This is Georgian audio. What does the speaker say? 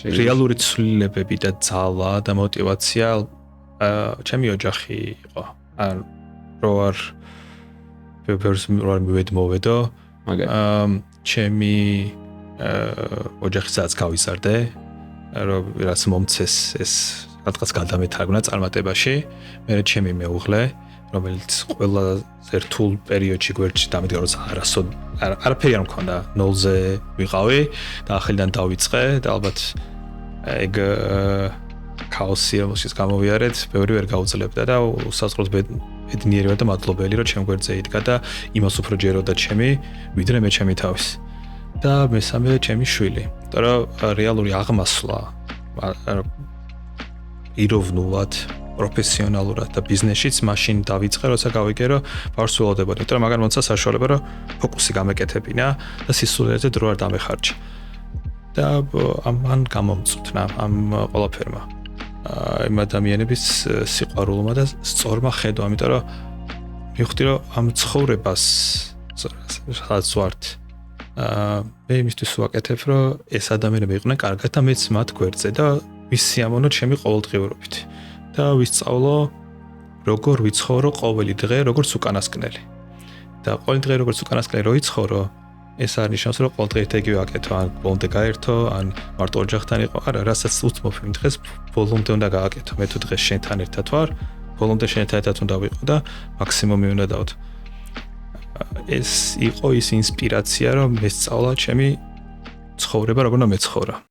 რეალური ცვლილებები და ძალა და мотиваცია ჩემი ოჯახი იყო. ან რო არ მივედმოვედო, ჩემი ოჯახისაც გავიზარდე, რომ რაც მომცეს ეს რაღაც გადამეთარგმნა წარმატებაში, მე ჩემი მეუღლე, რომელიც ყველაზე რთულ პერიოდში გვერდში დამედგა, როცა არაფერი არ მქონდა, ნოლზე ვიყავი და ახალიდან დავიწყე და ალბათ ეგ ქაოსი რომელშიც გამოვიარეთ, ბევრი ვერ გაუძლებდა და უსასრულოდ ბედნიერი ვარ და მადლობელი, რომ ჩემ გვერდზე იდგა და იმას უფრო ჯეროდა ჩემი, ვიდრე მე ჩემი თავის. და მესამე ჩემი შვილი. იმიტომ რომ რეალური აღმასვლა იროვნულად, პროფესიონალურად და ბიზნესშიც მაშინ დავიწყე, როცა გავიგე, რომ ბავშვს ველოდებოდი. იმიტომ რომ მაგარ მომცა საშუალება, რომ ფოკუსი გამეკეთებინა და სისულელეზე დრო არ დამეხარჯა. და ამან გამომწუთნა ამ ყველაფერმა. იმ ადამიანების სიყვარულმა და სწორმა ხედვა, იმიტომ რომ მივხვდი, რომ ამ ცხოვრებას სადაც ვართ, მე იმისთვის ვაკეთებ, რომ ეს ადამიანები იყვნენ კარგად და მეც მათ გვერდზე და ვისიამოვნო ჩემი ყოველდღიურობით. და ვისწავლო, როგორ ვიცხოვრო ყოველი დღე, როგორც უკანასკნელი. და ყოველი დღე როგორც უკანასკნელი რო იცხოვრო, ეს არ ნიშნავს, რომ ყოველ დღე იგივე აკეთო, ან ბოლომდე გაერთო, ან მარტო ოჯახთან იყო. არა, რასაც უთმობ იმ დღეს, ბოლომდე უნდა გააკეთო. მე თუ დღეს შენთან ერთად ვარ, ბოლომდე შენთან ერთად უნდა ვიყო და მაქსიმუმი უნდა დავთ. ეს იყო ის ინსპირაცია, რომ მესწავლა ჩემი ცხოვრება, როგორ უნდა მეცხოვრა.